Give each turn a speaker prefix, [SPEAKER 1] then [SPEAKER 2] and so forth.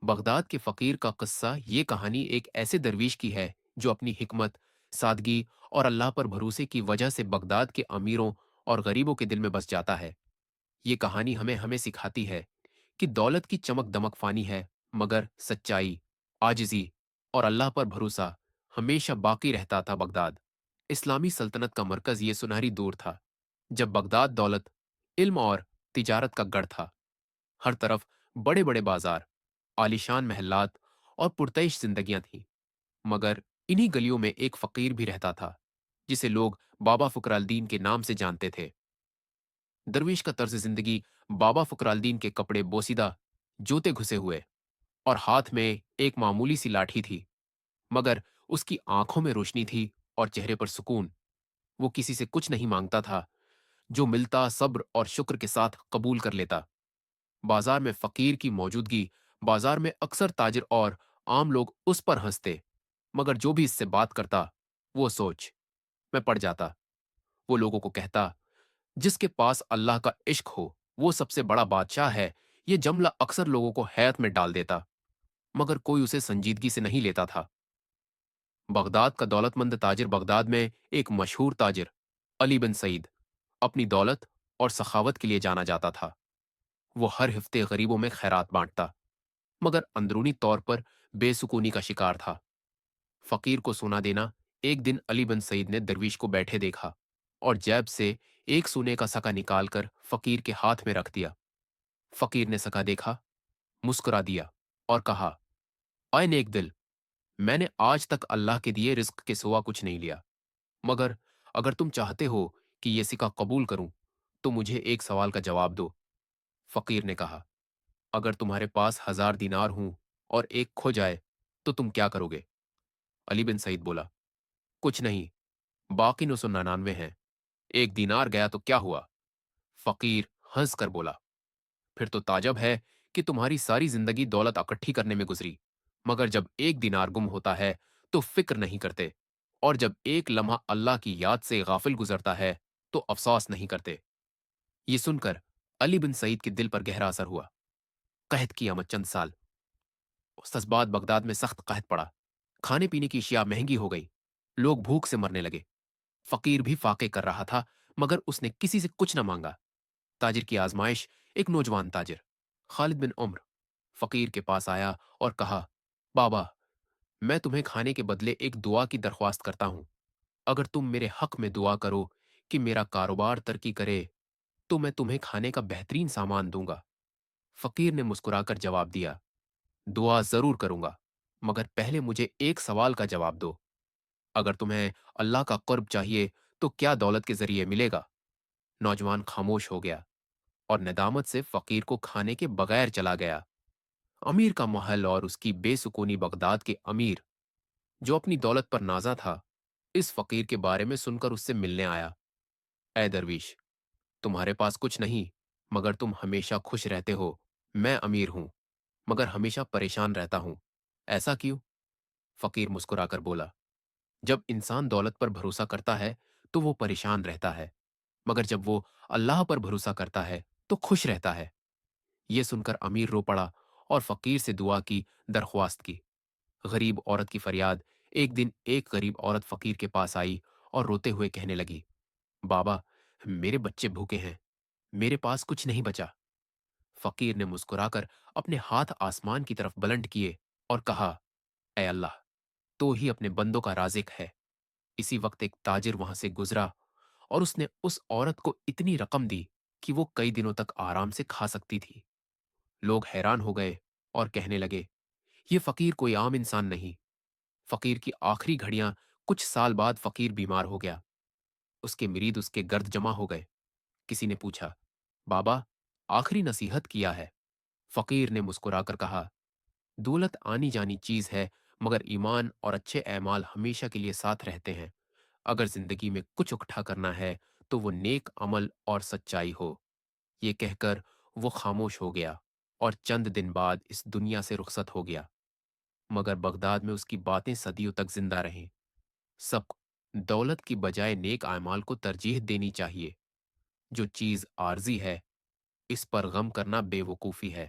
[SPEAKER 1] Baghdad کے فقیر کا قصہ یہ کہانی ایک ایسے درویش کی ہے جو اپنی حکمت، سادگی اور اللہ پر بھروسے کی وجہ سے بغداد کے امیروں اور غریبوں کے دل میں بس جاتا ہے۔ یہ کہانی ہمیں ہمیں سکھاتی ہے کہ دولت کی چمک دمک فانی ہے، مگر سچائی، عاجزی اور اللہ پر بھروسہ ہمیشہ باقی رہتا تھا۔ بغداد اسلامی سلطنت کا مرکز یہ سنہری دور تھا جب بغداد دولت، علم اور تجارت کا گڑھ تھا۔ ہر طرف بڑے بڑے بازار، عالیشان محلات اور پرتعیش زندگیاں تھیں، مگر انہی گلیوں میں ایک فقیر بھی رہتا تھا جسے لوگ بابا فقر الدین کے نام سے جانتے تھے۔ درویش کا طرز زندگی بابا فقر الدین کے کپڑے بوسیدہ، جوتے گھسے ہوئے اور ہاتھ میں ایک معمولی سی لاٹھی تھی، مگر اس کی آنکھوں میں روشنی تھی اور چہرے پر سکون۔ وہ کسی سے کچھ نہیں مانگتا تھا، جو ملتا صبر اور شکر کے ساتھ قبول کر لیتا۔ بازار میں فقیر کی موجودگی، بازار میں اکثر تاجر اور عام لوگ اس پر ہنستے، مگر جو بھی اس سے بات کرتا وہ سوچ میں پڑ جاتا۔ وہ لوگوں کو کہتا، جس کے پاس اللہ کا عشق ہو وہ سب سے بڑا بادشاہ ہے۔ یہ جملہ اکثر لوگوں کو حیرت میں ڈال دیتا، مگر کوئی اسے سنجیدگی سے نہیں لیتا تھا۔ بغداد کا دولت مند تاجر بغداد میں ایک مشہور تاجر علی بن سعید اپنی دولت اور سخاوت کے لیے جانا جاتا تھا۔ وہ ہر ہفتے غریبوں میں خیرات بانٹتا، مگر اندرونی طور پر بے سکونی کا شکار تھا۔ فقیر کو سونا دینا، ایک دن علی بن سعید نے درویش کو بیٹھے دیکھا اور جیب سے ایک سونے کا سکا نکال کر فقیر کے ہاتھ میں رکھ دیا۔ فقیر نے سکا دیکھا، مسکرا دیا اور کہا، اے نیک دل، میں نے آج تک اللہ کے دیے رزق کے سوا کچھ نہیں لیا، مگر اگر تم چاہتے ہو کہ یہ سکا قبول کروں تو مجھے ایک سوال کا جواب دو۔ فقیر نے کہا، اگر تمہارے پاس 1000 دینار ہوں اور ایک کھو جائے تو تم کیا کرو گے؟ علی بن سعید بولا، کچھ نہیں، باقی 999 ہیں، ایک دینار گیا تو کیا ہوا؟ فقیر ہنس کر بولا، پھر تو تعجب ہے کہ تمہاری ساری زندگی دولت اکٹھی کرنے میں گزری، مگر جب ایک دینار گم ہوتا ہے تو فکر نہیں کرتے، اور جب ایک لمحہ اللہ کی یاد سے غافل گزرتا ہے تو افسوس نہیں کرتے۔ یہ سن کر علی بن سعید کے دل پر گہرا اثر ہوا۔ قحط کی آمد چند سال، اس بعد بغداد میں سخت قحط پڑا، کھانے پینے کی اشیاء مہنگی ہو گئی، لوگ بھوک سے مرنے لگے۔ فقیر بھی فاقے کر رہا تھا، مگر اس نے کسی سے کچھ نہ مانگا۔ تاجر کی آزمائش، ایک نوجوان تاجر خالد بن عمر فقیر کے پاس آیا اور کہا، بابا، میں تمہیں کھانے کے بدلے ایک دعا کی درخواست کرتا ہوں۔ اگر تم میرے حق میں دعا کرو کہ میرا کاروبار ترقی کرے تو میں تمہیں کھانے کا بہترین سامان دوں گا۔ فقیر نے مسکرا کر جواب دیا، دعا ضرور کروں گا، مگر پہلے مجھے ایک سوال کا جواب دو۔ اگر تمہیں اللہ کا قرب چاہیے تو کیا دولت کے ذریعے ملے گا؟ نوجوان خاموش ہو گیا اور ندامت سے فقیر کو کھانے کے بغیر چلا گیا۔ امیر کا محل اور اس کی بے سکونی، بغداد کے امیر جو اپنی دولت پر نازا تھا، اس فقیر کے بارے میں سن کر اس سے ملنے آیا۔ اے درویش، تمہارے پاس کچھ نہیں، مگر تم ہمیشہ خوش رہتے ہو۔ میں امیر ہوں، مگر ہمیشہ پریشان رہتا ہوں، ایسا کیوں؟ فقیر مسکرا کر بولا، جب انسان دولت پر بھروسہ کرتا ہے تو وہ پریشان رہتا ہے، مگر جب وہ اللہ پر بھروسہ کرتا ہے تو خوش رہتا ہے۔ یہ سن کر امیر رو پڑا اور فقیر سے دعا کی درخواست کی۔ غریب عورت کی فریاد، ایک دن ایک غریب عورت فقیر کے پاس آئی اور روتے ہوئے کہنے لگی، بابا، میرے بچے بھوکے ہیں، میرے پاس کچھ نہیں بچا۔ فقیر نے مسکرا کر اپنے ہاتھ آسمان کی طرف بلند کیے اور کہا، اے اللہ، تو ہی اپنے بندوں کا رازق ہے۔ اسی وقت ایک تاجر وہاں سے گزرا اور اس نے اس عورت کو اتنی رقم دی کہ وہ کئی دنوں تک آرام سے کھا سکتی تھی۔ لوگ حیران ہو گئے اور کہنے لگے، یہ فقیر کوئی عام انسان نہیں۔ فقیر کی آخری گھڑیاں، کچھ سال بعد فقیر بیمار ہو گیا۔ اس کے مرید اس کے گرد جمع ہو گئے۔ کسی نے پوچھا، بابا، آخری نصیحت کیا ہے؟ فقیر نے مسکرا کر کہا، دولت آنی جانی چیز ہے، مگر ایمان اور اچھے اعمال ہمیشہ کے لیے ساتھ رہتے ہیں۔ اگر زندگی میں کچھ اکٹھا کرنا ہے تو وہ نیک عمل اور سچائی ہو۔ یہ کہہ کر وہ خاموش ہو گیا اور چند دن بعد اس دنیا سے رخصت ہو گیا، مگر بغداد میں اس کی باتیں صدیوں تک زندہ رہیں۔ سب دولت کی بجائے نیک اعمال کو ترجیح دینی چاہیے۔ جو چیز عارضی ہے، اس پر غم کرنا بے وقوفی ہے۔